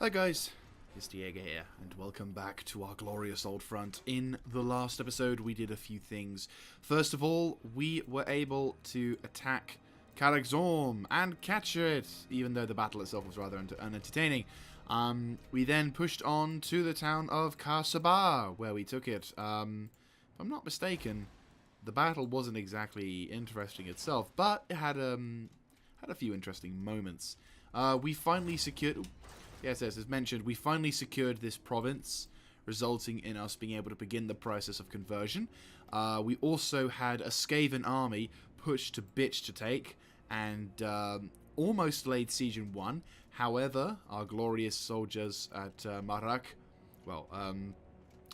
Hi guys, it's Jaeger here, and welcome back to our glorious old front. In the last episode, we did a few things. First of all, we were able to attack Karakzorm and capture it, even though the battle itself was rather unentertaining. We then pushed on to the town of Karsaba, where we took it. If I'm not mistaken, the battle wasn't exactly interesting itself, but it had a few interesting moments. We finally secured... Yes, as mentioned, we finally secured this province, resulting in us being able to begin the process of conversion. We also had a Skaven army pushed to bitch to take, and almost laid siege in one. However, our glorious soldiers at Marak, well,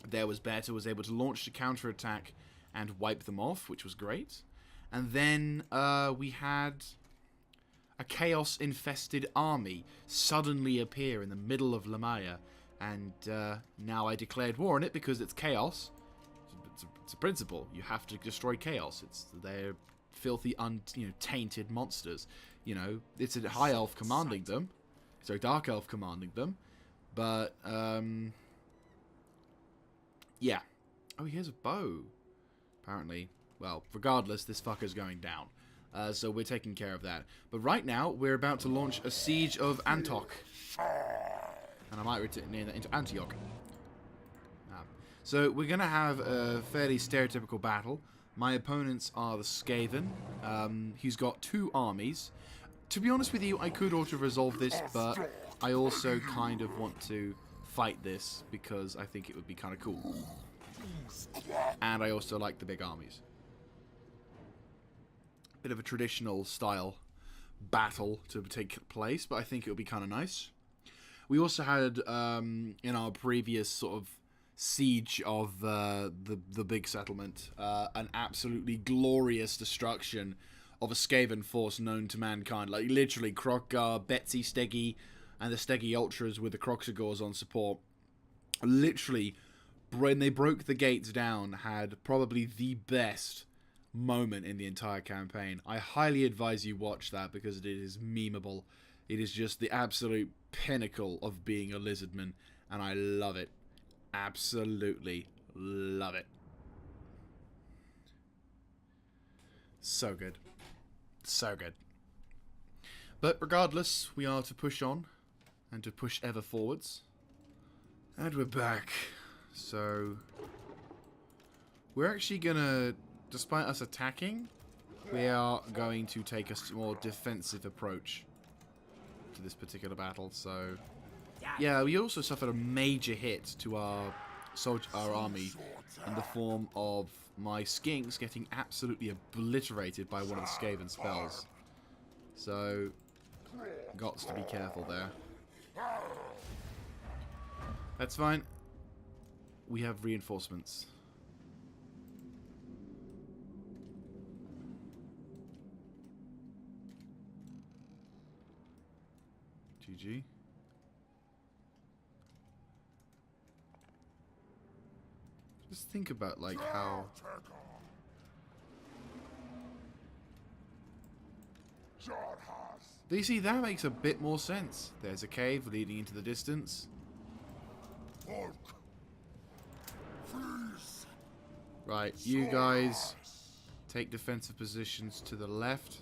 there was better, was able to launch a counterattack and wipe them off, which was great. And then we had a chaos-infested army suddenly appear in the middle of Lamaya, and now I declared war on it because it's chaos. It's a principle. You have to destroy chaos. They're filthy, tainted monsters. You know, it's a high elf commanding them. So dark elf commanding them, but yeah. Oh, here's a bow. Apparently, well, regardless, this fucker's going down. So we're taking care of that. But right now, we're about to launch a siege of Antok. And I might rename that into Antioch. So we're going to have a fairly stereotypical battle. My opponents are the Skaven. He's got two armies. To be honest with you, I could auto-resolve this, but I also kind of want to fight this because I think it would be kind of cool. And I also like the big armies. Bit of a traditional style battle to take place, but I think it would be kind of nice. We also had, in our previous sort of siege of the big settlement, an absolutely glorious destruction of a Skaven force known to mankind. Like, literally, Krogar, Betsy, Steggy, and the Steggy Ultras with the Kroxigors on support. Literally, when they broke the gates down, had probably the best moment in the entire campaign. I highly advise you watch that because it is memeable. It is just the absolute pinnacle of being a lizardman, and I love it. Absolutely love it. So good. So good. But regardless, we are to push on and to push ever forwards. And we're back. So we're actually gonna, despite us attacking, we are going to take a more defensive approach to this particular battle. So, yeah, we also suffered a major hit to our army in the form of my skinks getting absolutely obliterated by one of the Skaven spells. So, got to be careful there. That's fine. We have reinforcements. GG. Just think about, like, how... Do you see, that makes a bit more sense. There's a cave leading into the distance. Right, you guys take defensive positions to the left.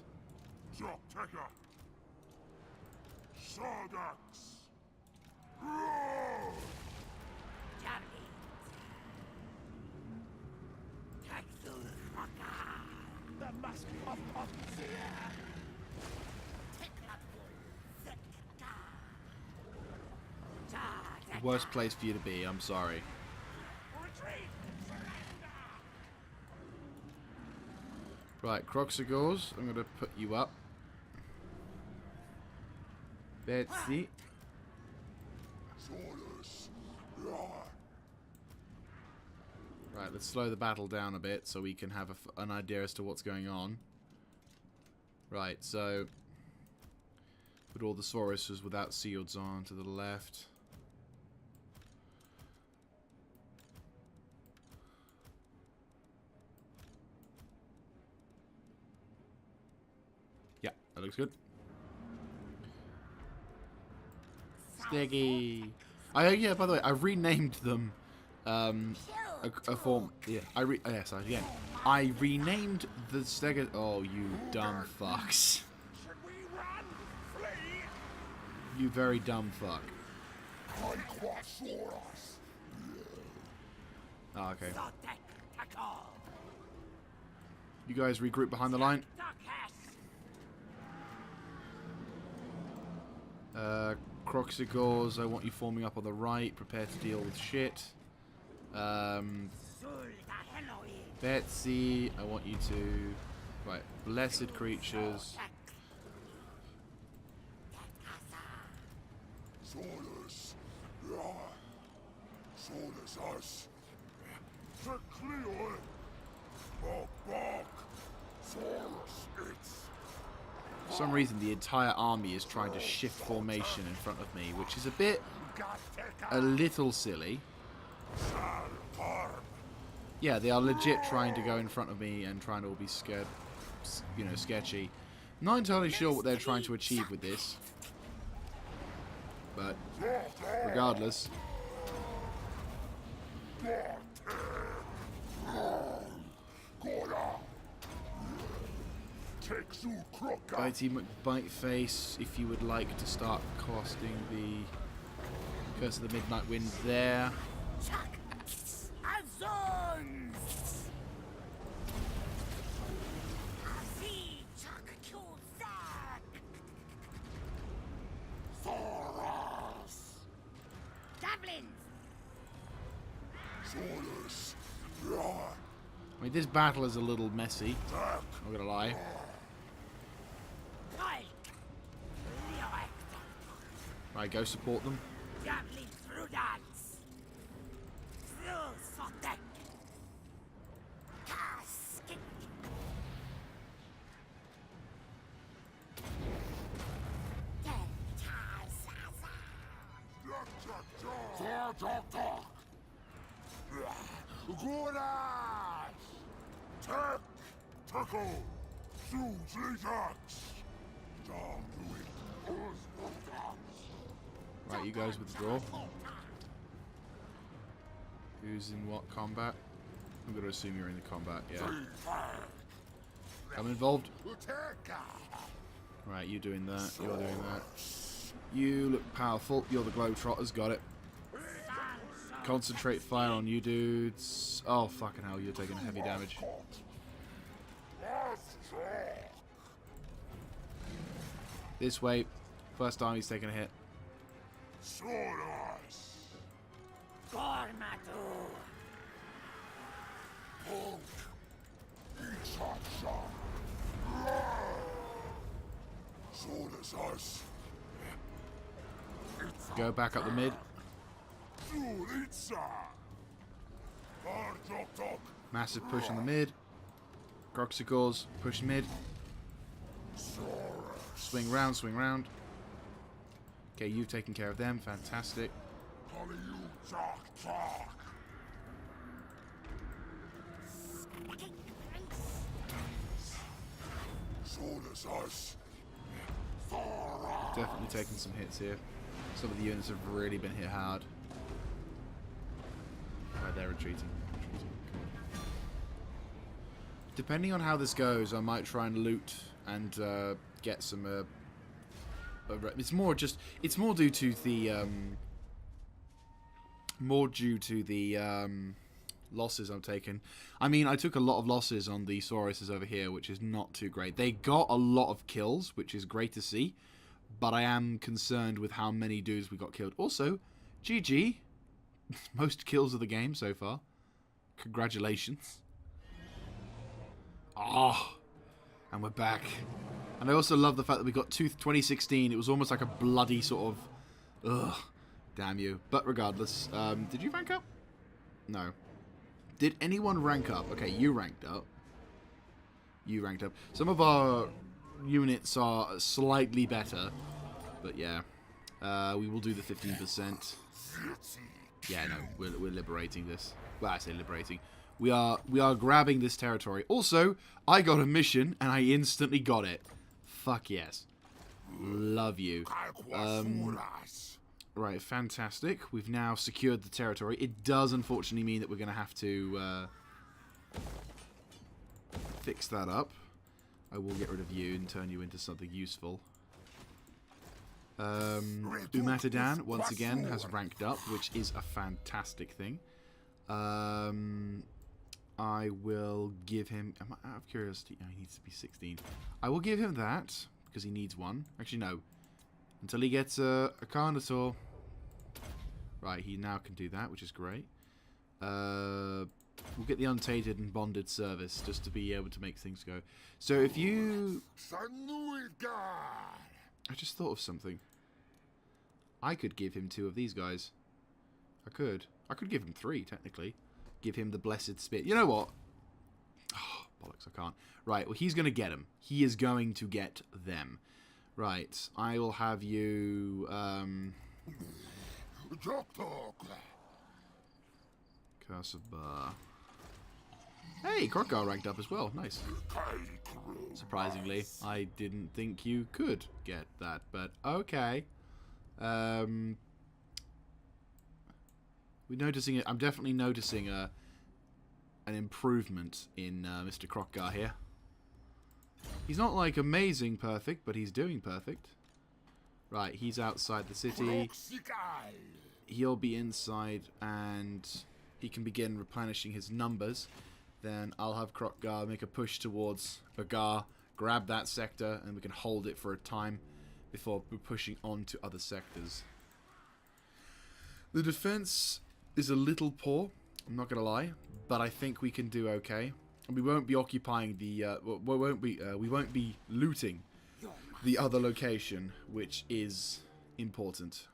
Worst place for you to be, I'm sorry. Right, Kroxigors, I'm going to put you up. Betsy. Right, let's slow the battle down a bit so we can have an idea as to what's going on. Right, so put all the Sauruses without shields on to the left. Yeah, that looks good. Steggy. Yeah, by the way, I renamed them. A form. Yeah, again. I renamed the Stega. Oh, you dumb fucks. You very dumb fuck. Oh, okay. You guys regroup behind the line. Croxigors, I want you forming up on the right. Prepare to deal with shit. Betsy, I want you to... Right, blessed creatures. For some reason, the entire army is trying to shift formation in front of me, which is a little silly. Yeah, they are legit trying to go in front of me and trying to all be scared, you know, sketchy. Not entirely sure what they're trying to achieve with this, but regardless. Bitey McBiteface, if you would like to start casting the Curse of the Midnight Wind there. I mean, this battle is a little messy, I'm not gonna lie. Right, go support them. Right, you guys withdraw. Who's in what combat? I'm going to assume you're in the combat, yeah. I'm involved. Right, you doing that, you're doing that. You look powerful, you're the Globetrotters, got it. Concentrate fire on you dudes. Oh, fucking hell, you're taking heavy damage. This way. First army's taking a hit. Go back up the mid. Massive push on the mid. Croxigors, push mid. Swing round, swing round. Okay, you've taken care of them. Fantastic. Definitely taking some hits here. Some of the units have really been hit hard. Right, they're retreating. Come on. Depending on how this goes, I might try and loot and get some. It's more due to the losses I'm taking. I mean, I took a lot of losses on the Sauruses over here, which is not too great. They got a lot of kills, which is great to see, but I am concerned with how many dudes we got killed. Also, GG. Most kills of the game so far. Congratulations. Oh, and we're back. And I also love the fact that we got 2016. It was almost like a bloody sort of... Ugh. Damn you. But regardless, did you rank up? No. Did anyone rank up? Okay, you ranked up. You ranked up. Some of our units are slightly better. But yeah. We will do the 15%. Yeah, no, we're liberating this. Well, I say liberating. We are grabbing this territory. Also, I got a mission and I instantly got it. Fuck yes. Love you. Right, fantastic. We've now secured the territory. It does unfortunately mean that we're going to have to fix that up. I will get rid of you and turn you into something useful. Umatadan, once again, has ranked up, which is a fantastic thing. I will give him... Out of curiosity... No, he needs to be 16. I will give him that, because he needs one. Actually, no. Until he gets a Carnosaur. Right, he now can do that, which is great. We'll get the untainted and bonded service, just to be able to make things go. So if you... I just thought of something. I could give him 2 of these guys. I could. I could give him 3, technically. Give him the Blessed Spit. You know what? Oh, bollocks, I can't. Right, well, he's going to get them. He is going to get them. Right, I will have you... Kasaba. Hey, Krokgar ranked up as well. Nice. Surprisingly, I didn't think you could get that, but okay. We're noticing it. I'm definitely noticing an improvement in Mr. Krokgar here. He's not like amazing perfect, but he's doing perfect. Right, he's outside the city. He'll be inside, and he can begin replenishing his numbers. Then I'll have Krokgar make a push towards Agar, grab that sector, and we can hold it for a time before we're pushing on to other sectors. The defense is a little poor, I'm not going to lie, but I think we can do okay. And we won't be occupying the, we won't be looting the other location, which is important.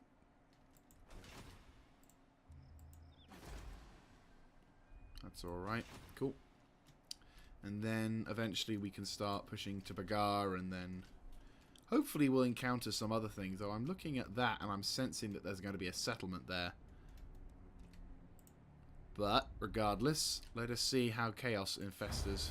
That's alright. Cool. And then eventually we can start pushing to Bagar, and then hopefully we'll encounter some other things. Though I'm looking at that and I'm sensing that there's going to be a settlement there. But regardless, let us see how chaos infests.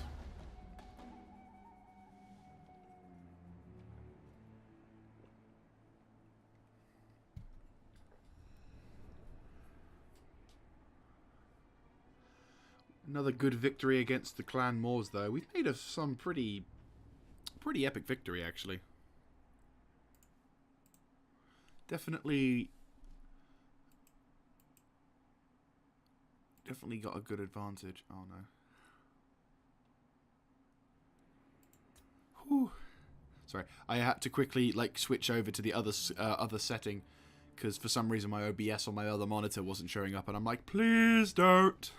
Another good victory against the Clan Moors, though. We've made some pretty epic victory, actually. Definitely got a good advantage. Oh no. Whew. Sorry, I had to quickly switch over to the other setting because for some reason my OBS on my other monitor wasn't showing up, and I'm like, please don't.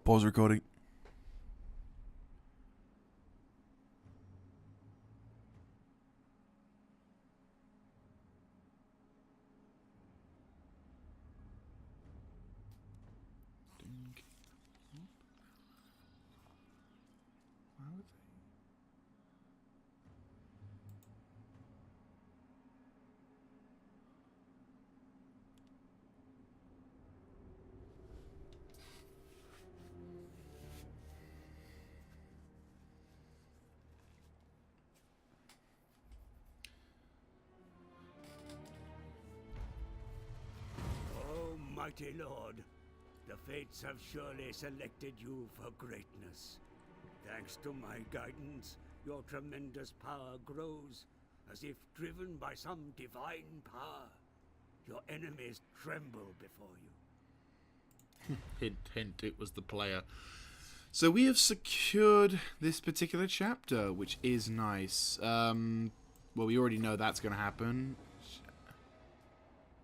Pause recording. Mighty Lord, the fates have surely selected you for greatness. Thanks to my guidance, your tremendous power grows, as if driven by some divine power. Your enemies tremble before you. Hint, hint, it was the player. So we have secured this particular chapter, which is nice. Well, we already know that's going to happen.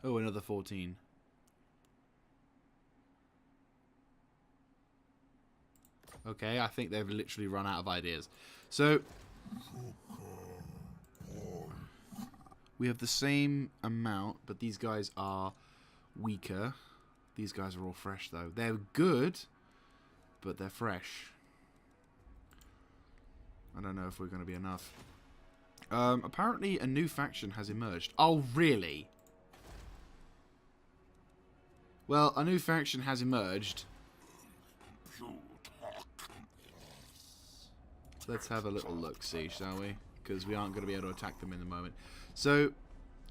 Oh, another 14. Okay, I think they've literally run out of ideas. So, we have the same amount, but these guys are weaker. These guys are all fresh, though. They're good, but they're fresh. I don't know if we're going to be enough. Apparently a new faction has emerged. Oh, really? Well, a new faction has emerged. Let's have a little look-see, shall we? Because we aren't going to be able to attack them in the moment. So,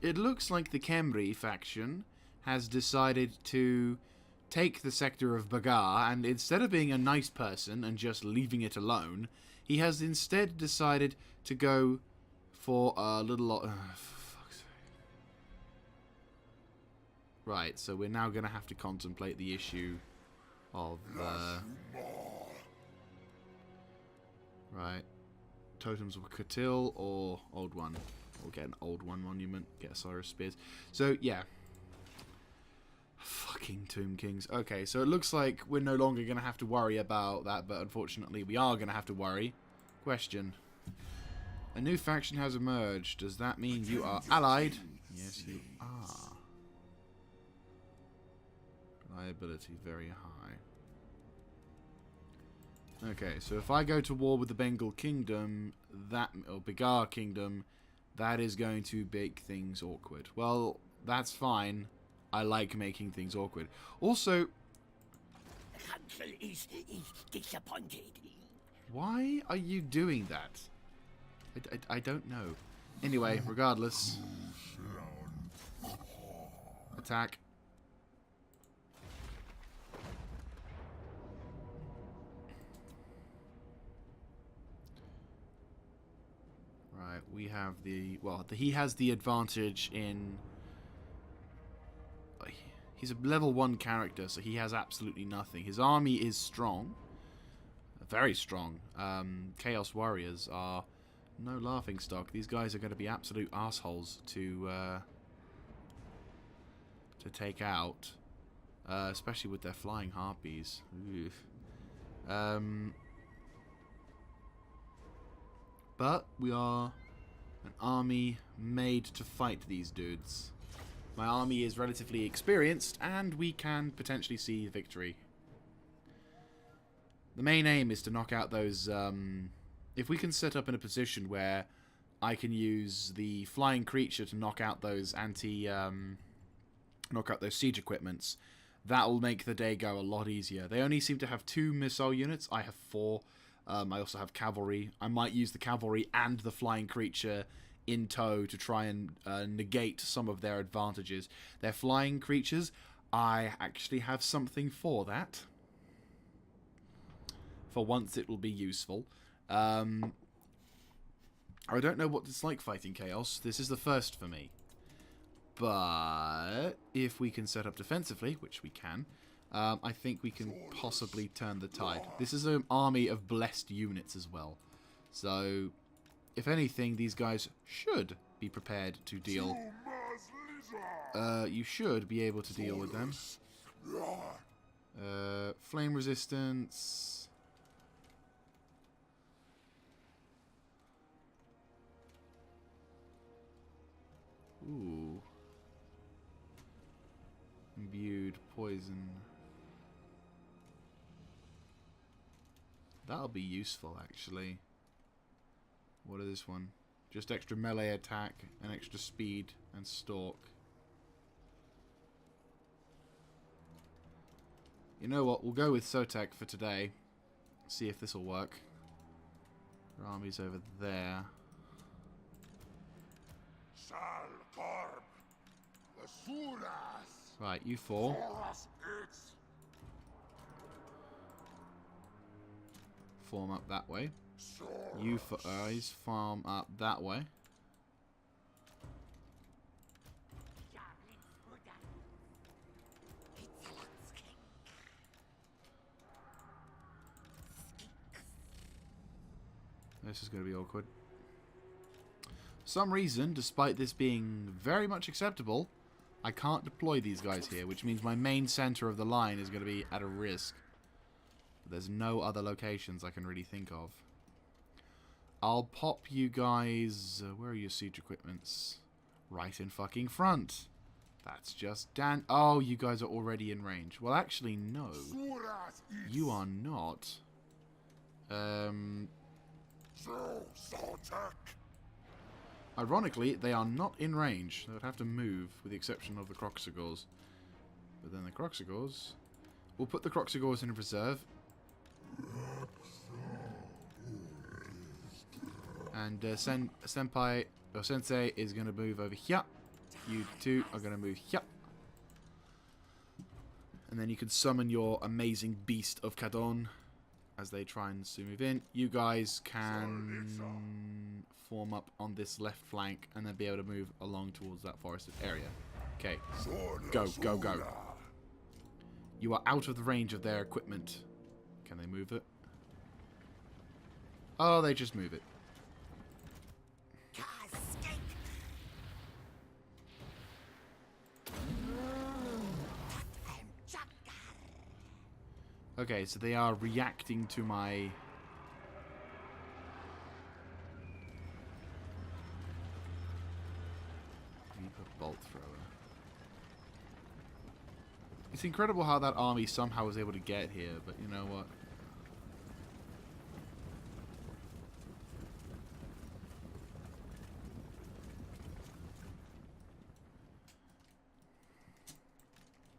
it looks like the Khemri faction has decided to take the sector of Bagar, and instead of being a nice person and just leaving it alone, he has instead decided to go for a little... for fuck's sake. Right, so we're now going to have to contemplate the issue of... right. Totems of Katil or Old One. We'll get an Old One monument. Get Osiris Spears. So, yeah. Fucking Tomb Kings. Okay, so it looks like we're no longer going to have to worry about that, but unfortunately we are going to have to worry. Question. A new faction has emerged. Does that mean you are allied? Yes, you are. Reliability very high. Okay, so if I go to war with the Bengal Kingdom, or Bagar Kingdom, that is going to make things awkward. Well, that's fine. I like making things awkward. Also, Council is disappointed. why are you doing that? I don't know. Anyway, regardless. Attack. Right, we have the... well, he has the advantage in... he's a level 1 character, so he has absolutely nothing. His army is strong. Very strong. Chaos Warriors are no laughing stock. These guys are going to be absolute assholes to take out. Especially with their flying harpies. But we are an army made to fight these dudes. My army is relatively experienced, and we can potentially see victory. The main aim is to knock out those... if we can set up in a position where I can use the flying creature to knock out those knock out those siege equipments, that will make the day go a lot easier. They only seem to have 2 missile units. I have 4. I also have cavalry. I might use the cavalry and the flying creature in tow to try and negate some of their advantages. Their flying creatures, I actually have something for that. For once it will be useful. I don't know what it's like fighting Chaos. This is the first for me. But if we can set up defensively, which we can, I think we can possibly turn the tide. This is an army of blessed units as well. So, if anything, these guys should be prepared to deal. You should be able to deal with them. Flame resistance. Ooh. Imbued poison. That'll be useful, actually. What is this one? Just extra melee attack and extra speed and stalk. You know what? We'll go with Sotek for today. See if this will work. Our army's over there. Right, you 4. Form up that way. You guys farm up that way. This is going to be awkward. For some reason, despite this being very much acceptable, I can't deploy these guys here, which means my main center of the line is going to be at a risk. There's no other locations I can really think of. I'll pop you guys... where are your siege equipments? Right in fucking front. That's just Dan... oh, you guys are already in range. Well, actually, no. You are not. Ironically, they are not in range. They would have to move, with the exception of the Croxigors. But then the Croxigors... We'll put the Croxigors in reserve. And Senpai, or Sensei, is going to move over here. You two are going to move here. And then you can summon your amazing beast of Kadon as they try and move in. You guys can form up on this left flank and then be able to move along towards that forested area. Okay, go, go, go. You are out of the range of their equipment. Can they move it? Oh, they just move it. Okay, so they are reacting to my... Reaper Bolt Thrower. It's incredible how that army somehow was able to get here, but you know what?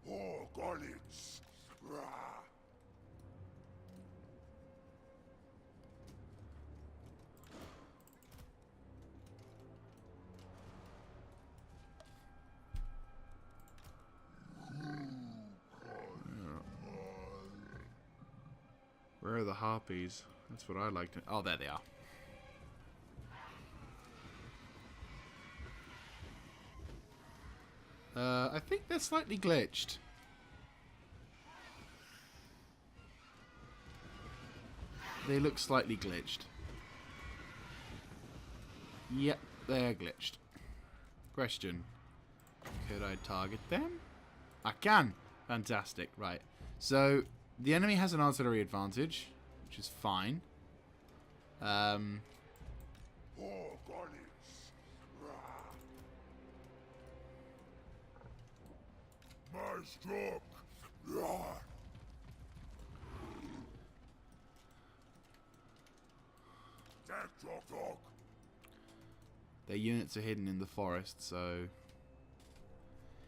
Oh, Gorlitz! Where are the harpies? That's what I like to... Oh, there they are. I think they're slightly glitched. They look slightly glitched. Yep, they're glitched. Question. Could I target them? I can! Fantastic. Right. So... The enemy has an artillery advantage, which is fine. My stroke. Their units are hidden in the forest, so...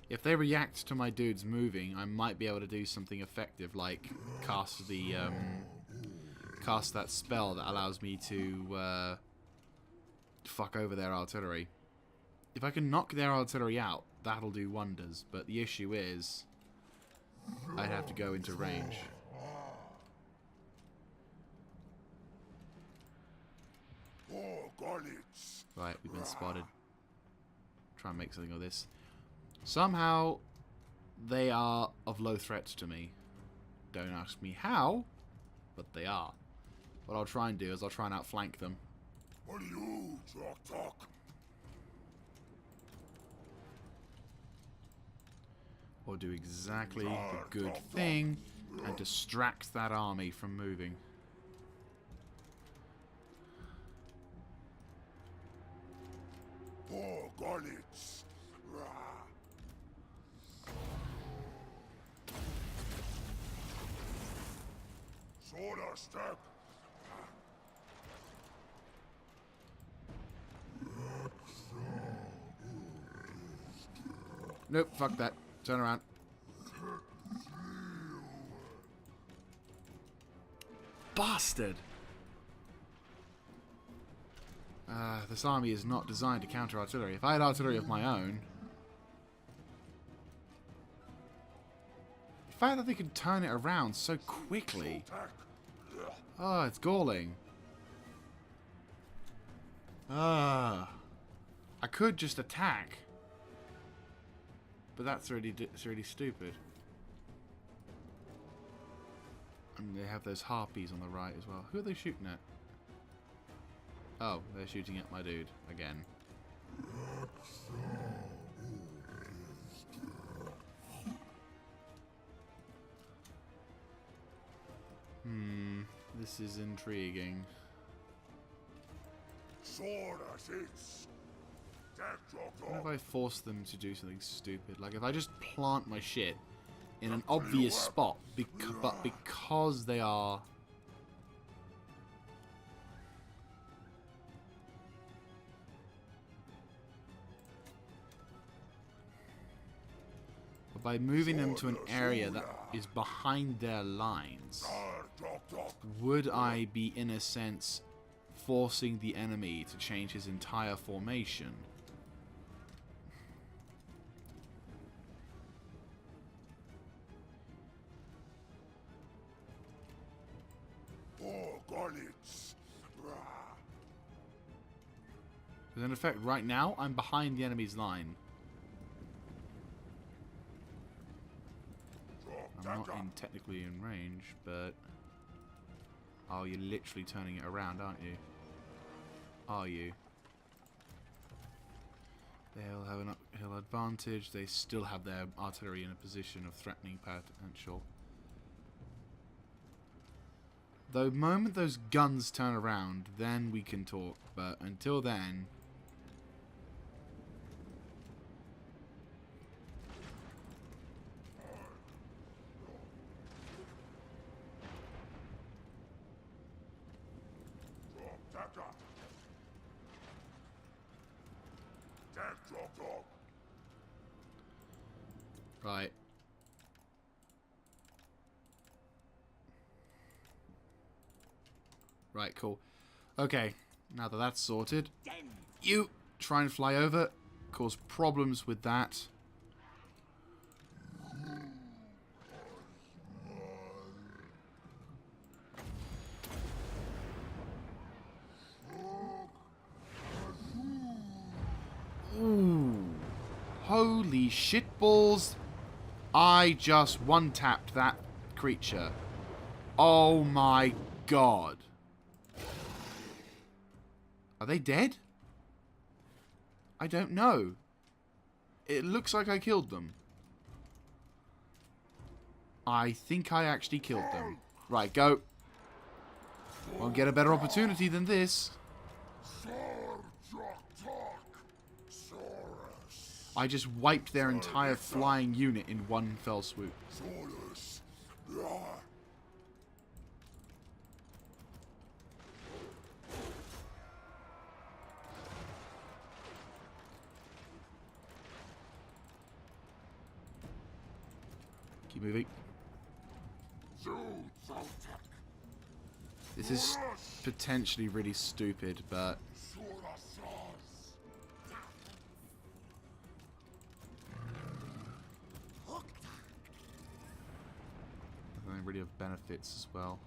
If they react to my dudes moving, I might be able to do something effective, like cast the cast that spell that allows me to fuck over their artillery. If I can knock their artillery out, that'll do wonders. But the issue is, I'd have to go into range. Right, we've been spotted. Try and make something of this. Somehow, they are of low threat to me. Don't ask me how, but they are. What I'll try and do is I'll try and outflank them. What do you talk? Or do exactly the good thing and distract that army from moving. Oh, Gorlitz. Soda step. Nope, fuck that. Turn around. Bastard! This army is not designed to counter artillery. If I had artillery of my own... The fact that they can turn it around so quickly... Oh, it's galling. I could just attack. But that's really stupid. And they have those harpies on the right as well. Who are they shooting at? Oh, they're shooting at my dude again. This is intriguing. What if I force them to do something stupid? Like if I just plant my shit in an obvious spot, but because they are... by moving them to an area that is behind their lines, would I be, in a sense, forcing the enemy to change his entire formation? Because in effect, right now, I'm behind the enemy's line. I'm not technically in range, but... Oh, you're literally turning it around, aren't you? Are you? They'll have an uphill advantage. They still have their artillery in a position of threatening potential. The moment those guns turn around, then we can talk. But until then... Right. Right, cool. Okay, now that that's sorted, you try and fly over, cause problems with that. Ooh. Holy shitballs. I just one-tapped that creature. Oh my god. Are they dead? I don't know. It looks like I killed them. I think I actually killed them. Right, go. Won't get a better opportunity than this. I just wiped their entire flying unit in one fell swoop. Keep moving. This is potentially really stupid, but... I really have benefits as well.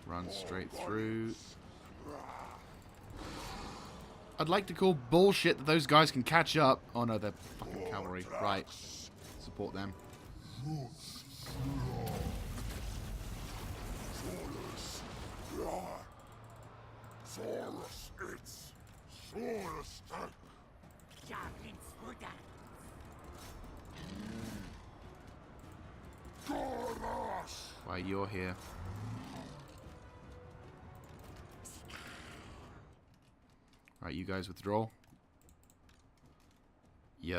Run straight through. I'd like to call bullshit that those guys can catch up. Oh no, they're fucking cavalry. Right. Support them. Why you're here. Right, you guys withdraw. Yeah.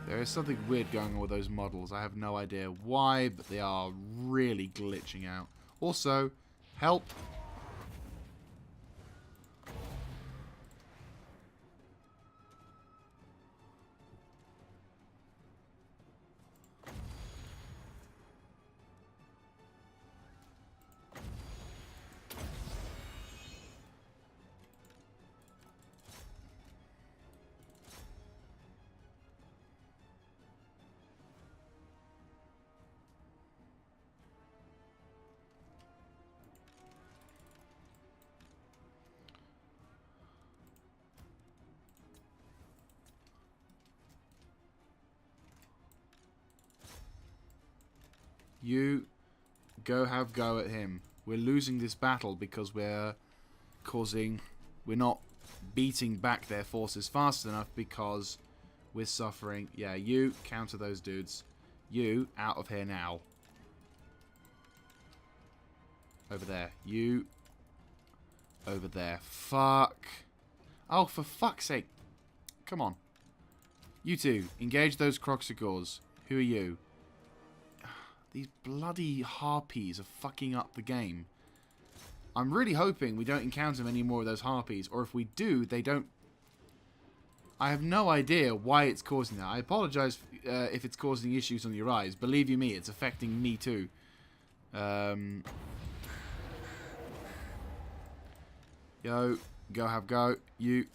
There is something weird going on with those models. I have no idea why, but they are really glitching out. Also, help. You go have go at him. We're losing this battle because we're not beating back their forces fast enough because we're suffering. Yeah, you counter those dudes. You out of here now. Over there. You over there. Fuck. Oh, for fuck's sake. Come on. You two, engage those Croxigors. Who are you? These bloody harpies are fucking up the game. I'm really hoping we don't encounter many more of those harpies, or if we do, they don't... I have no idea why it's causing that. I apologize if it's causing issues on your eyes. Believe you me, it's affecting me too. Yo, go have go. You...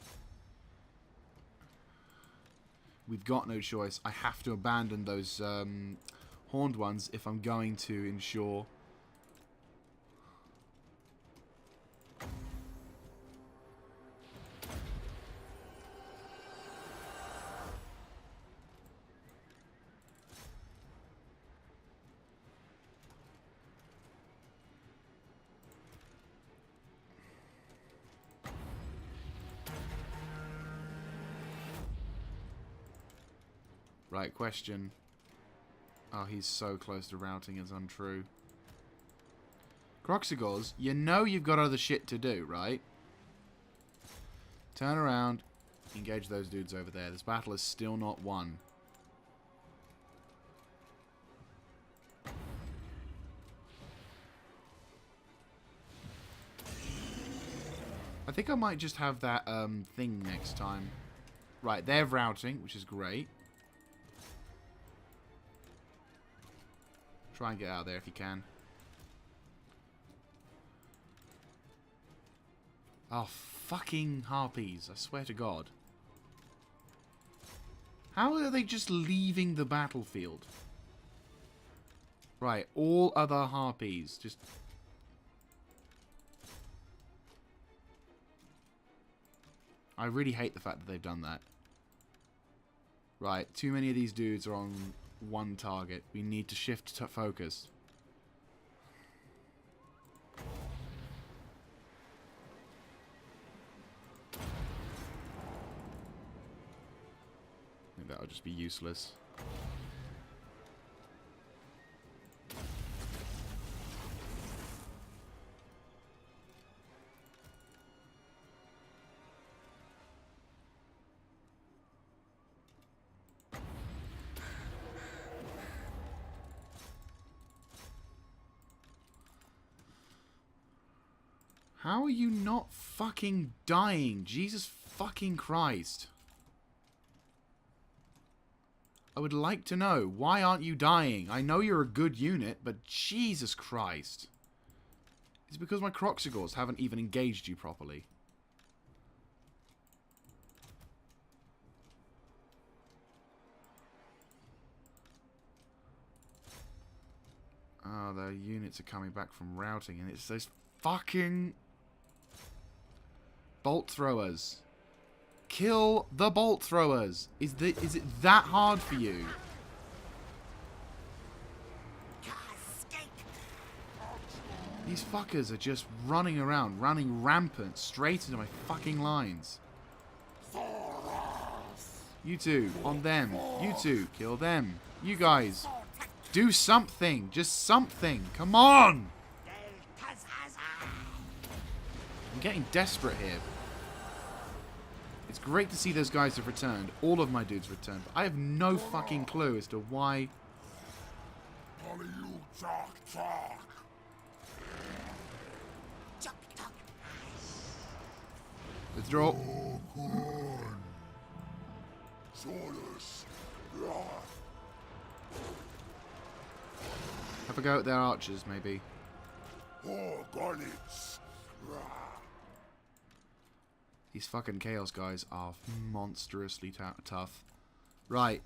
We've got no choice. I have to abandon those horned ones if I'm going to ensure... Right, question. Oh, he's so close to routing, it's untrue. Croxigors, you know you've got other shit to do, right? Turn around, engage those dudes over there. This battle is still not won. I think I might just have that thing next time. Right, they're routing, which is great. Try and get out of there if you can. Oh, fucking harpies. I swear to God. How are they just leaving the battlefield? Right, all other harpies. Just... I really hate the fact that they've done that. Right, too many of these dudes are on one target. We need to shift to focus. I think that would just be useless. How are you not fucking dying? Jesus fucking Christ. I would like to know, why aren't you dying? I know you're a good unit, but Jesus Christ. It's because my Croxigors haven't even engaged you properly. Oh, their units are coming back from routing, and it's those fucking... bolt throwers. Kill the bolt throwers. Is it that hard for you? These fuckers are just running around, running rampant straight into my fucking lines. You two, on them. You two, kill them. You guys, do something. Just something. Come on. I'm getting desperate here. It's great to see those guys have returned. All of my dudes returned. But I have no fucking clue as to why. Withdraw. Have a go at their archers, maybe. These fucking Chaos guys are monstrously tough. Right.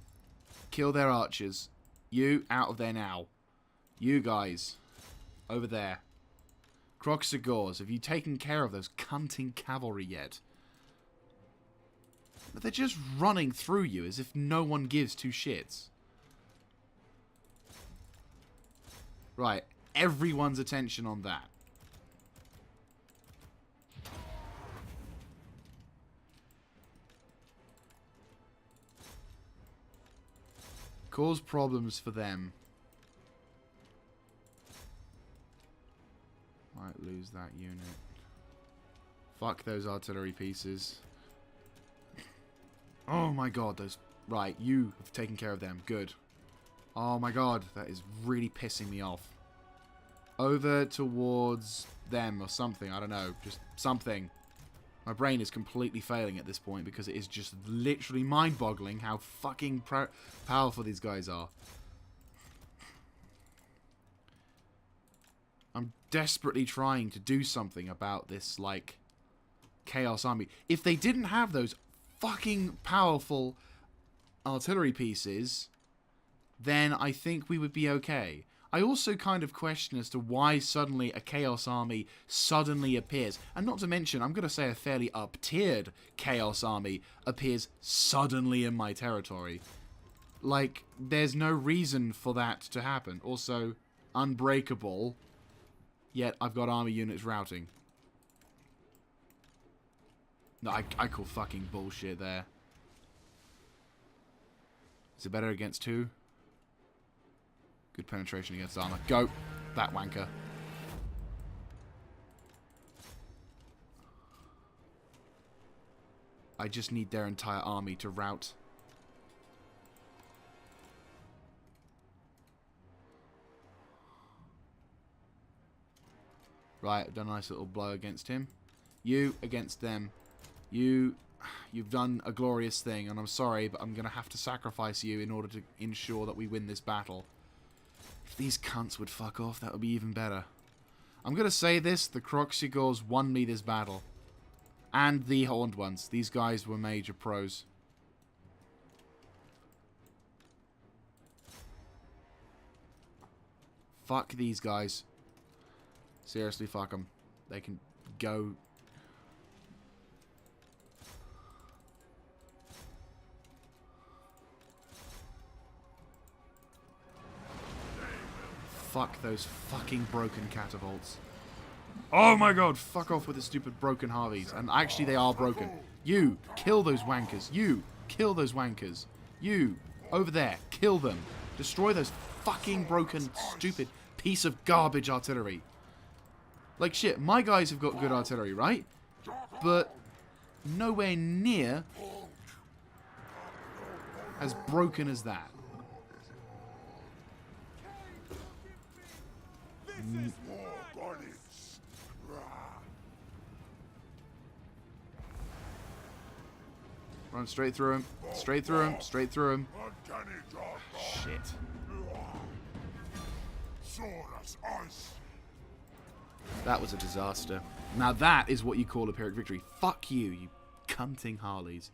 Kill their archers. You, out of there now. You guys. Over there. Croxigors, have you taken care of those cunting cavalry yet? But they're just running through you as if no one gives two shits. Right. Everyone's attention on that. Cause problems for them. Might lose that unit. Fuck those artillery pieces. Oh my god, those Right, you have taken care of them. Good. Oh my god, that is really pissing me off. Over towards them or something. I don't know. Just something. My brain is completely failing at this point because it is just literally mind-boggling how fucking powerful these guys are. I'm desperately trying to do something about this, like, Chaos Army. If they didn't have those fucking powerful artillery pieces, then I think we would be okay. I also kind of question as to why suddenly a Chaos Army suddenly appears. And not to mention, I'm going to say a fairly up-tiered Chaos Army appears suddenly in my territory. Like, there's no reason for that to happen. Also, unbreakable, yet I've got army units routing. No, I call fucking bullshit there. Is it better against 2? Good penetration against armor. Go! That wanker. I just need their entire army to rout. Right, I've done a nice little blow against him. You against them. You've done a glorious thing, and I'm sorry, but I'm going to have to sacrifice you in order to ensure that we win this battle. If these cunts would fuck off, that would be even better. I'm going to say this, the Croxigors won me this battle. And the Horned ones. These guys were major pros. Fuck these guys. Seriously, fuck them. They can go... Fuck those fucking broken catapults. Oh my god, fuck off with the stupid broken Harveys. And actually they are broken. You, kill those wankers. You, kill those wankers. You, over there, kill them. Destroy those fucking broken, stupid piece of garbage artillery. Like shit, my guys have got good artillery, right? But nowhere near as broken as that. Run straight through him. Straight through him. Straight through him. Shit. That was a disaster. Now that is what you call a Pyrrhic victory. Fuck you, you cunting Harleys.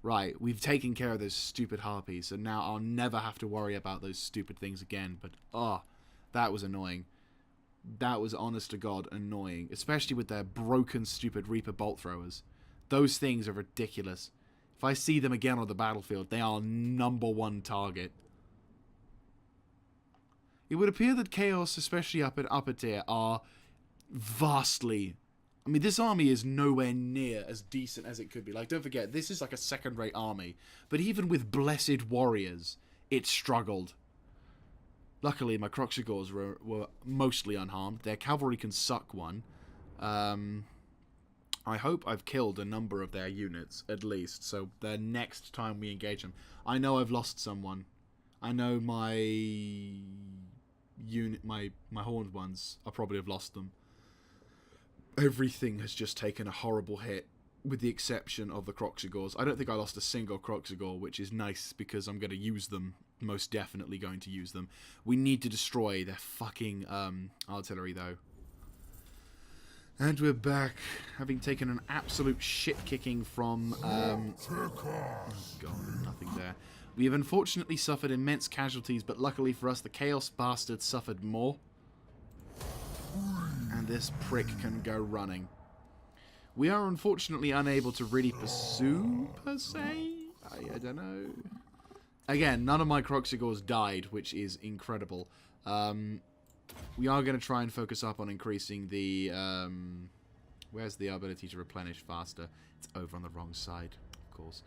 Right, we've taken care of those stupid harpies, and now I'll never have to worry about those stupid things again. But, oh, that was annoying. That was, honest to God, annoying. Especially with their broken, stupid Reaper bolt throwers. Those things are ridiculous. If I see them again on the battlefield, they are #1 target. It would appear that Chaos, especially up at upper tier, are vastly... I mean, this army is nowhere near as decent as it could be. Like, don't forget, this is like a second-rate army. But even with Blessed Warriors, it struggled. Luckily, my Croxigors were mostly unharmed. Their cavalry can suck one. I hope I've killed a number of their units, at least. So, the next time we engage them. I know I've lost someone. I know my unit, my horned ones, I probably have lost them. Everything has just taken a horrible hit, with the exception of the Croxigors. I don't think I lost a single Croxigor, which is nice because I'm going to use them. Most definitely going to use them. We need to destroy their fucking artillery, though. And we're back, having taken an absolute shit-kicking from... oh, God, nothing there. We have unfortunately suffered immense casualties, but luckily for us, the Chaos Bastard suffered more. And this prick can go running. We are unfortunately unable to really pursue, per se? I don't know. Again, none of my Croxigors died, which is incredible. We are going to try and focus up on increasing the... where's the ability to replenish faster? It's over on the wrong side, of course.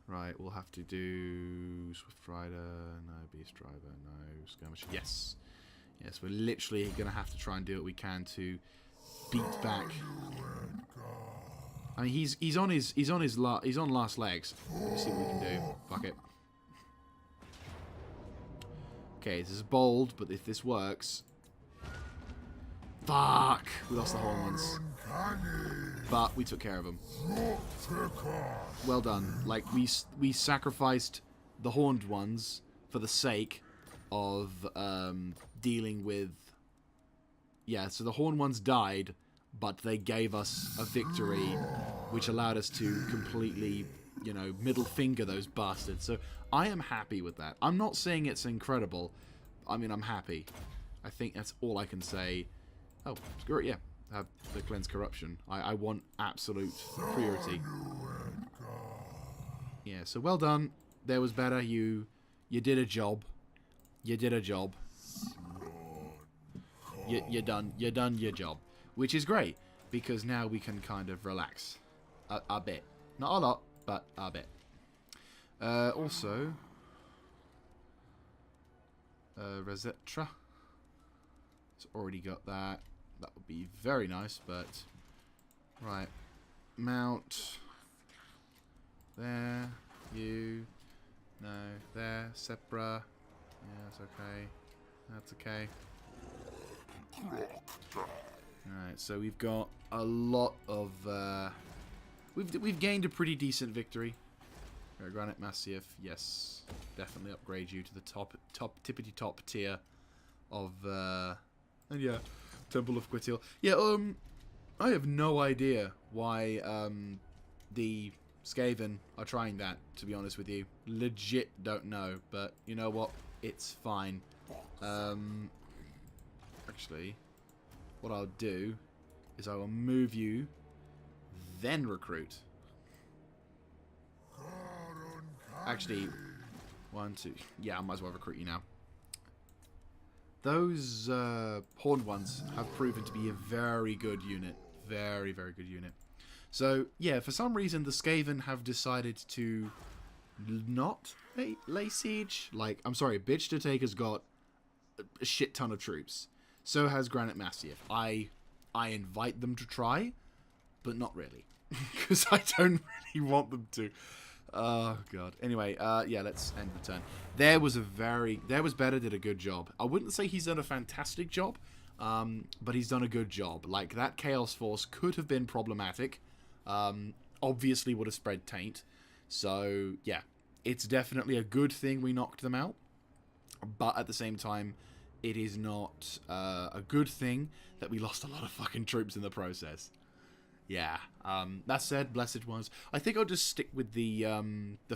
Right, we'll have to do Swift Rider, no, Beast Driver, no, Skirmisher, yes. Yes, we're literally going to have to try and do what we can to beat back. I mean, he's on last legs. Let's see what we can do. Fuck it. Okay, this is bold, but if this works, fuck, we lost the horn ones, but we took care of them. Well done. Like we sacrificed the horned ones for the sake of dealing with. Yeah, so the horned ones died, but they gave us a victory, which allowed us to completely, you know, middle finger those bastards. So I am happy with that. I'm not saying it's incredible. I mean, I'm happy. I think that's all I can say. Oh, screw it, yeah. Have the cleanse corruption. I want absolute purity. Yeah, so well done. There was better. You did a job. You did a job. You're done your job. Which is great, because now we can kind of relax. A bit. Not a lot, but a bit. Also, Rosetra. It's already got that. That would be very nice, but... Right. Mount. There. You. No. There. Sepra. Yeah, that's okay. That's okay. Alright, so we've got a lot of... We've gained a pretty decent victory. Granite Massif, yes. Definitely upgrade you to the tippity-top tier of... and yeah, Temple of Quittil. Yeah, I have no idea why the Skaven are trying that, to be honest with you. Legit don't know, but you know what? It's fine. Actually, what I'll do is I will move you, then recruit. Actually, 1, 2. Yeah, I might as well recruit you now. Those horned ones have proven to be a very good unit. Very, very good unit. So, yeah, for some reason, the Skaven have decided to not lay siege. Like, I'm sorry, Bitch to Take has got a shit ton of troops. So has Granite Massif. I invite them to try, but not really. Because I don't really want them to. Oh, God. Anyway, yeah, let's end the turn. There was better, did a good job. I wouldn't say he's done a fantastic job, but he's done a good job. Like, that Chaos Force could have been problematic. Obviously would have spread taint. So, yeah, it's definitely a good thing we knocked them out. But at the same time, it is not a good thing that we lost a lot of fucking troops in the process. Yeah. That said, Blessed Ones. I think I'll just stick with the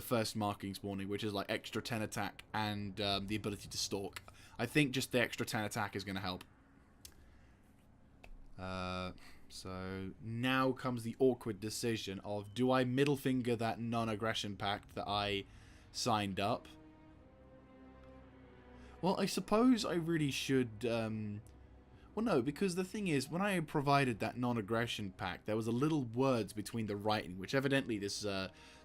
first markings warning, which is like extra 10 attack and the ability to stalk. I think just the extra 10 attack is going to help. So now comes the awkward decision of, do I middle finger that non-aggression pact that I signed up? Well, I suppose I really should... Well, no, because the thing is, when I provided that non-aggression pact, there was a little words between the writing, which evidently this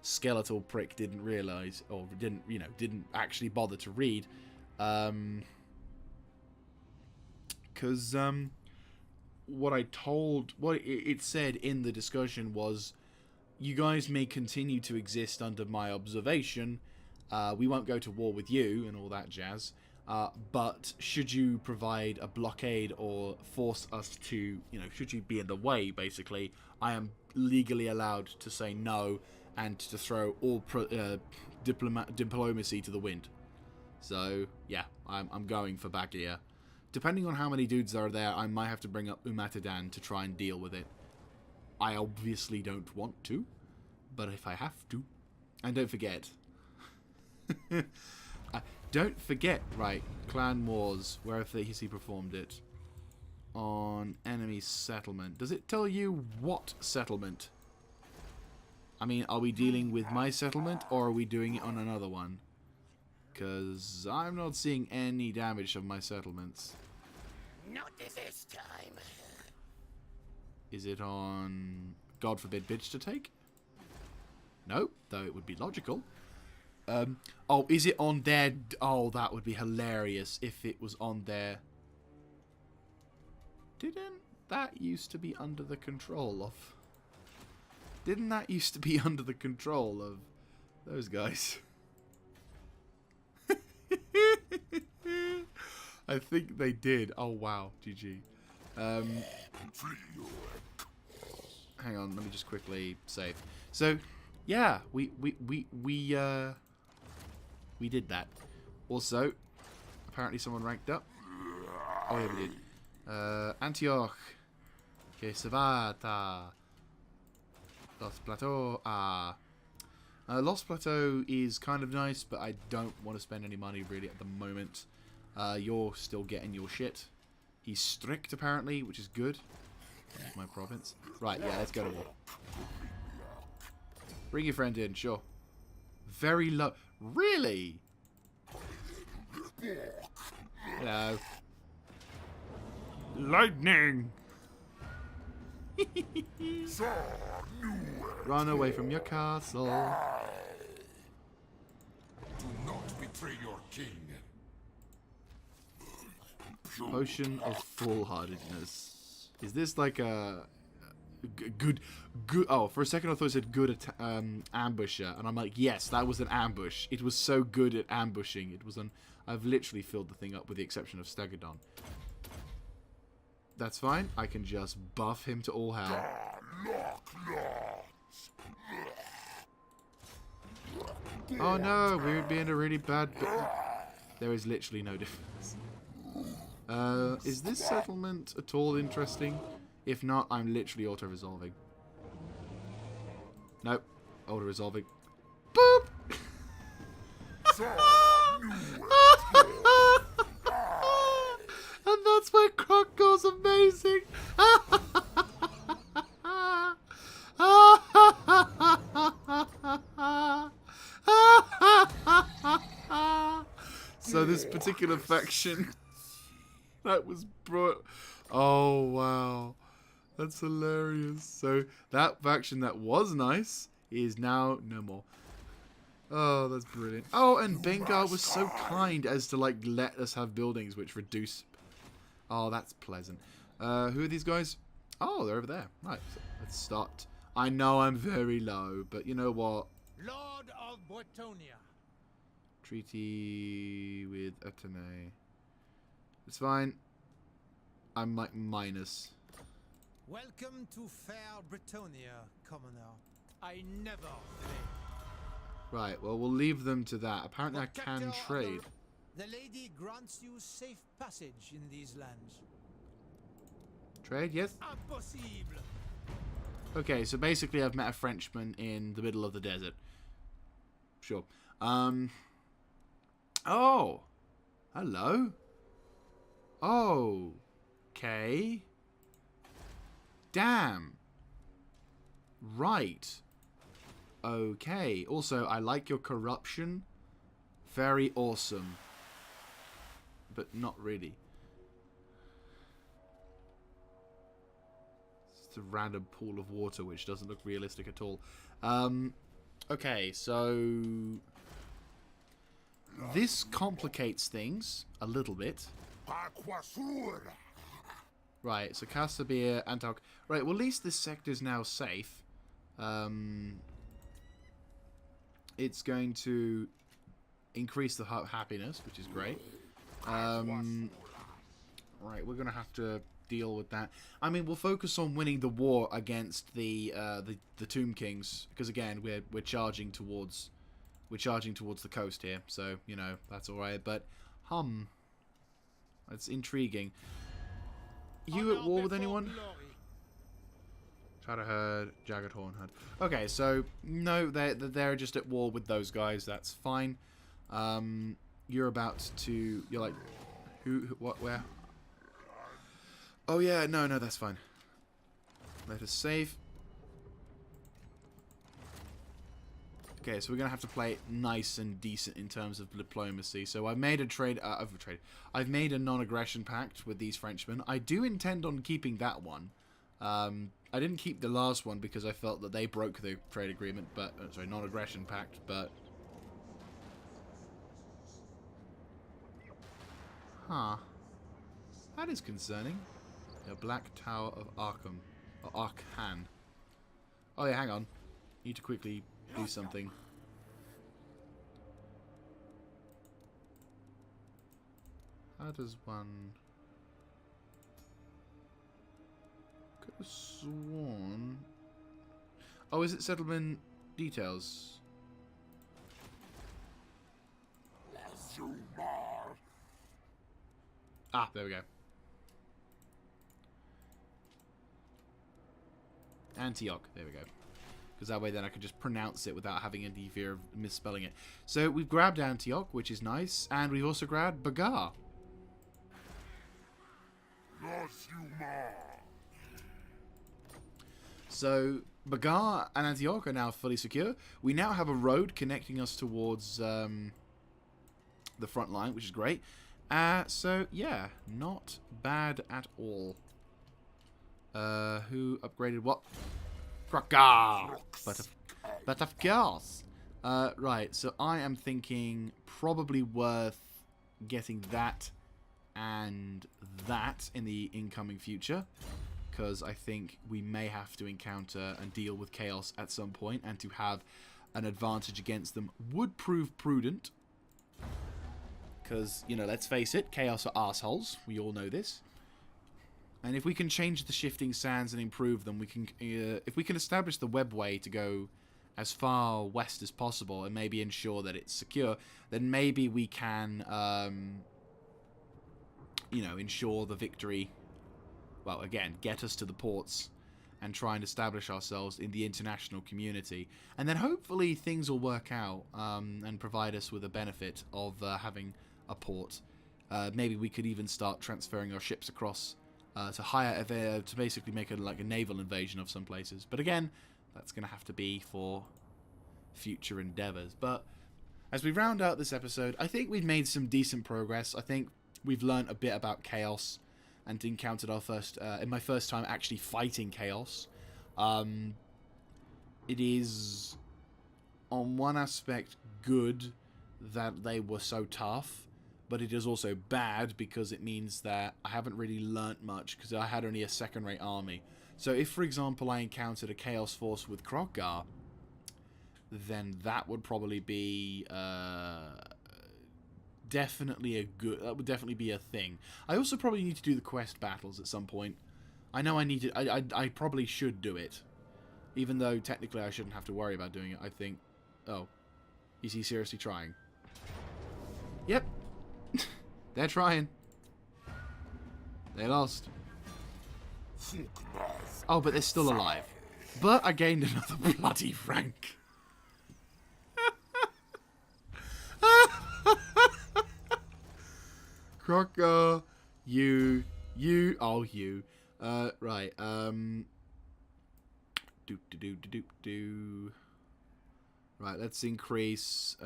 skeletal prick didn't realise, or didn't actually bother to read. Because what it said in the discussion was, you guys may continue to exist under my observation. We won't go to war with you and all that jazz. But should you provide a blockade or force us to, should you be in the way, basically, I am legally allowed to say no and to throw all diplomacy to the wind. So, yeah, I'm going for Bagia. Depending on how many dudes are there, I might have to bring up Umatadan to try and deal with it. I obviously don't want to, but if I have to. And don't forget... Don't forget, right, Clan Wars, where have he performed it? On enemy settlement. Does it tell you what settlement? I mean, are we dealing with my settlement, or are we doing it on another one? Because I'm not seeing any damage of my settlements. Not this time. Is it on, God forbid, Bitch to Take? No, though it would be logical. Oh, is it on their... Oh, that would be hilarious if it was on their... Didn't that used to be under the control of... Didn't that used to be under the control of those guys? I think they did. Oh, wow. GG. Hang on. Let me just quickly save. So, yeah. We did that. Also, apparently someone ranked up. Oh, yeah, we did. Antioch. Que se va. Lost Plateau. Lost Plateau is kind of nice, but I don't want to spend any money really at the moment. You're still getting your shit. He's strict apparently, which is good. That's my province. Right, yeah, let's go to war. Bring your friend in, sure. Very low. Really? Hello. Lightning! Run away from your castle. Do not betray your king. Potion of foolhardiness. Is this like a good? Oh, for a second I thought it said good ambusher, and I'm like, yes, that was an ambush. It was so good at ambushing. It was an. I've literally filled the thing up with the exception of Stegodon. That's fine. I can just buff him to all hell. Oh no, we would be in a really bad... There is literally no difference. Is this settlement at all interesting? If not, I'm literally auto-resolving. Nope. Auto-resolving. Boop! And that's where Croc goes amazing. So this particular faction that was brought... Oh, wow. That's hilarious. So that faction that was nice is now no more. Oh, that's brilliant. Oh, and Bengar was so kind as to, like, let us have buildings which reduce... Oh, that's pleasant. Who are these guys? Oh, they're over there. Right, so let's start. I know I'm very low, but you know what? Lord of Bretonia. Treaty with Atene. It's fine. I'm like minus. Welcome to fair Bretonia, commoner. I never fail. Right, well, we'll leave them to that. Apparently I can trade. The lady grants you safe passage in these lands. Trade, yes? Impossible. Okay, so basically I've met a Frenchman in the middle of the desert. Sure. Oh! Hello? Oh. Okay. Damn. Right. Okay. Also, I like your corruption. Very awesome. But not really. It's a random pool of water which doesn't look realistic at all. Okay, so... This complicates things a little bit. Right, so Kasabir, Antok. Right, well, at least this sector's now safe. It's going to increase the happiness, which is great. Right, we're going to have to deal with that. I mean, we'll focus on winning the war against the Tomb Kings, because again, we're charging towards the coast here, so you know that's all right. But that's intriguing. You at war with anyone? Shadow Herd, Jagged Horn Herd. Okay, so no, they're just at war with those guys. That's fine. You're about to. You're like, who? What? Where? Oh yeah, no, that's fine. Let us save. Okay, so we're gonna have to play it nice and decent in terms of diplomacy. So I've made a trade. I've made a non-aggression pact with these Frenchmen. I do intend on keeping that one. I didn't keep the last one because I felt that they broke the trade agreement, but sorry, non-aggression pact. But that is concerning. The Black Tower of Arkham. Or Arkhan. Oh yeah, hang on. Need to quickly do something. How does one... Could have sworn... Oh, is it settlement details? Ah, there we go. Antioch, there we go. Because that way then I can just pronounce it without having any fear of misspelling it. So we've grabbed Antioch, which is nice, and we've also grabbed Bagar. So Bagar and Antioch are now fully secure. We now have a road connecting us towards the front line, which is great. So yeah, not bad at all. Who upgraded what? Kraka! But of course. Right, so I am thinking probably worth getting that and that in the incoming future. Because I think we may have to encounter and deal with chaos at some point, and to have an advantage against them would prove prudent. Because, you know, let's face it, chaos are arseholes. We all know this. And if we can change the shifting sands and improve them, we can. If we can establish the webway to go as far west as possible and maybe ensure that it's secure, then maybe we can, you know, ensure the victory. Well, again, get us to the ports and try and establish ourselves in the international community. And then hopefully things will work out and provide us with a benefit of having a port. Maybe we could even start transferring our ships across to basically make like a naval invasion of some places. But again, that's going to have to be for future endeavors. But as we round out this episode, I think we've made some decent progress. I think we've learned a bit about chaos and encountered our first, in my first time actually fighting chaos. It is, on one aspect, good that they were so tough, but it is also bad because it means that I haven't really learnt much because I had only a second-rate army. So if, for example, I encountered a chaos force with Krogar, then that would probably be definitely a good. That would definitely be a thing. I also probably need to do the quest battles at some point. I know I need to. I probably should do it, even though technically I shouldn't have to worry about doing it. I think. Oh, is he seriously trying? Yep, they're trying. They lost. Oh, but they're still alive. But I gained another bloody rank. Crocker, you, right, right, let's increase,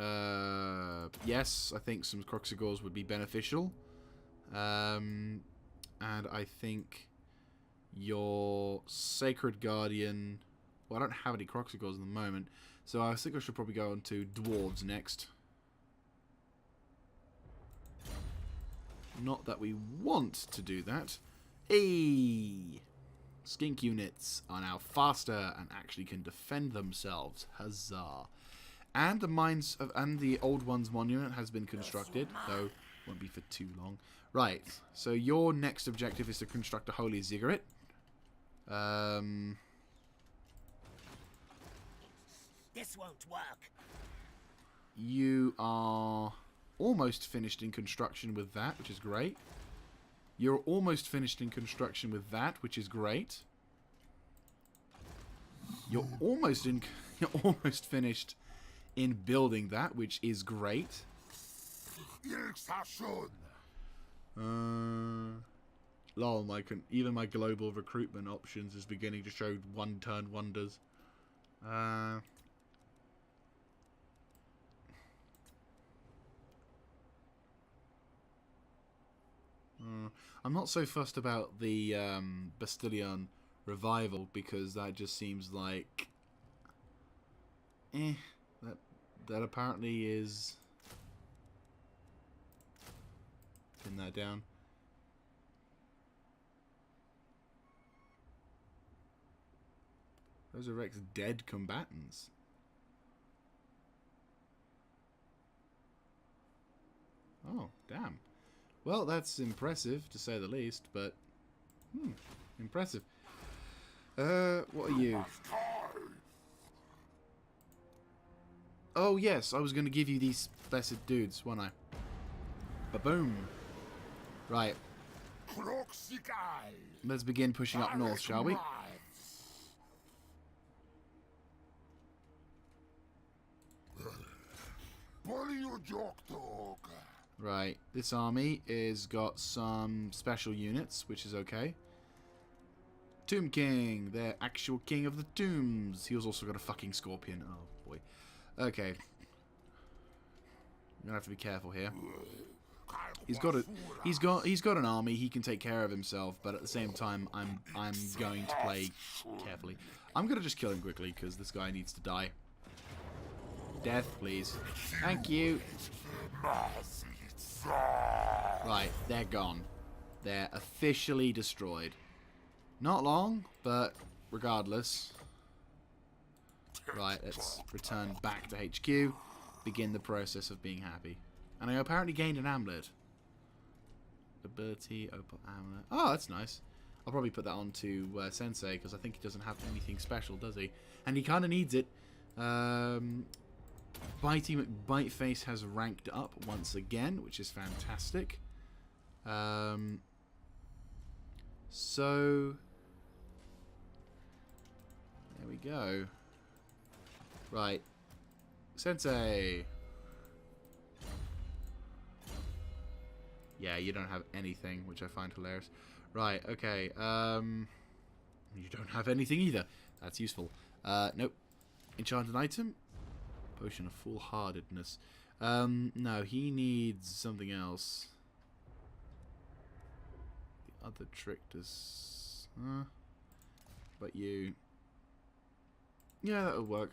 yes, I think some Croxigors would be beneficial, and I think your Sacred Guardian, well, I don't have any Croxigors at the moment, so I think I should probably go on to Dwarves next. Not that we want to do that. Hey! Skink units are now faster and actually can defend themselves. Huzzah. And the mines of, and the Old Ones monument has been constructed, though won't be for too long. Right, so your next objective is to construct a Holy Ziggurat. This won't work. You are almost finished in construction with that, which is great. You're almost finished in construction with that, which is great. You're almost finished in building that, which is great. Lol, even my global recruitment options is beginning to show one-turn wonders. I'm not so fussed about the Bastilian revival because that just seems like that apparently is pin that down. Resurrects dead combatants. Oh, damn. Well, that's impressive, to say the least, but... impressive. What are you? Oh, yes, I was going to give you these blessed dudes, wasn't I? Ba-boom. Right. Let's begin pushing up north, shall we? Right, this army is got some special units, which is okay. Tomb King, the actual king of the tombs. He was also got a fucking scorpion. Oh boy. Okay. I'm gonna have to be careful here. He's got an army. He can take care of himself, but at the same time, I'm going to play carefully. I'm gonna just kill him quickly because this guy needs to die. Death, please. Thank you. Right, they're gone. They're officially destroyed. Not long, but regardless. Right, let's return back to HQ. Begin the process of being happy. And I apparently gained an amulet. Ability, opal amulet. Oh, that's nice. I'll probably put that on to Sensei, because I think he doesn't have anything special, does he? And he kind of needs it. Bitey McBiteface has ranked up once again, which is fantastic. So there we go. Right, Sensei. Yeah, you don't have anything, which I find hilarious. Right, okay. You don't have anything either. That's useful. Nope. Enchanted item. Potion of foolhardiness. No, he needs something else. The other trick does... but you... Yeah, that'll work.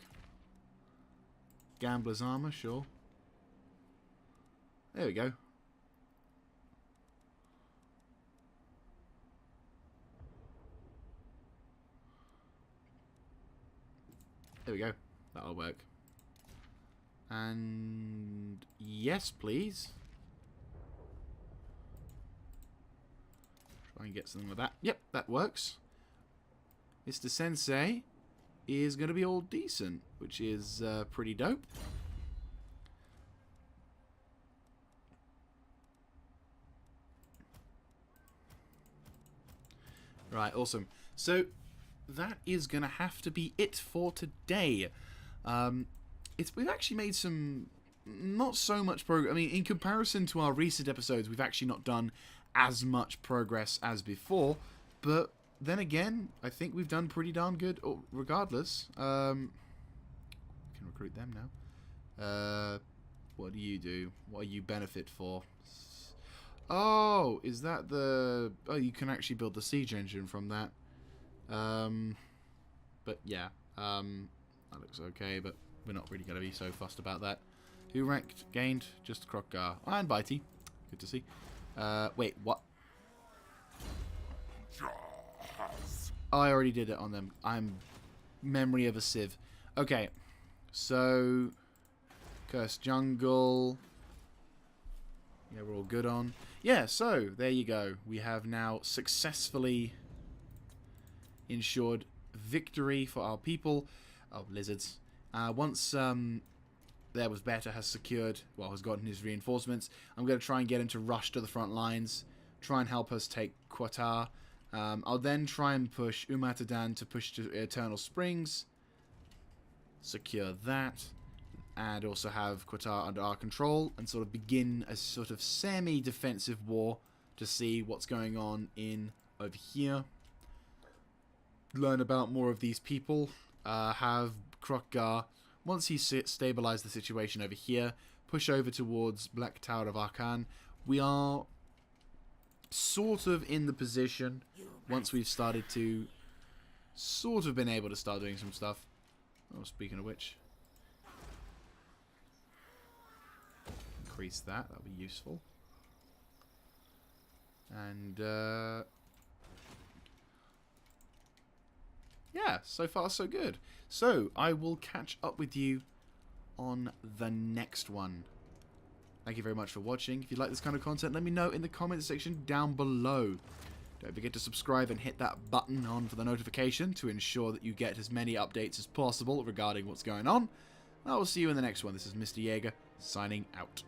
Gambler's armor, sure. There we go. There we go. That'll work. And yes, please. Try and get something like that. Yep, that works. Mr. Sensei is going to be all decent, which is pretty dope. Right, awesome. So that is going to have to be it for today. We've actually made some, not so much progress. I mean, in comparison to our recent episodes, we've actually not done as much progress as before. But then again, I think we've done pretty darn good regardless. We can recruit them now. What do you do? What do you benefit for? Oh, is that the... Oh, you can actually build the siege engine from that. But yeah, that looks okay, but we're not really going to be so fussed about that. Who ranked? Gained? Just Krokgar. And Bitey. Good to see. Wait, what? Oh, I already did it on them. I'm memory of a sieve. Okay, so Cursed Jungle. Yeah, we're all good on. Yeah, so there you go. We have now successfully ensured victory for our people. Oh, lizards. Once There Was Better has secured, well, has gotten his reinforcements, I'm going to try and get him to rush to the front lines, try and help us take Qatar. I'll then try and push Umatadan to push to Eternal Springs, secure that, and also have Qatar under our control, and sort of begin a sort of semi-defensive war to see what's going on in over here. Learn about more of these people. Have Krokgar, once he's stabilized the situation over here, push over towards Black Tower of Arkan. We are sort of in the position, once we've started to, sort of been able to start doing some stuff. Oh, speaking of which, increase that, that'll be useful. And yeah, so far so good. So, I will catch up with you on the next one. Thank you very much for watching. If you like this kind of content, let me know in the comments section down below. Don't forget to subscribe and hit that button on for the notification to ensure that you get as many updates as possible regarding what's going on. I will see you in the next one. This is Mr. Jaeger, signing out.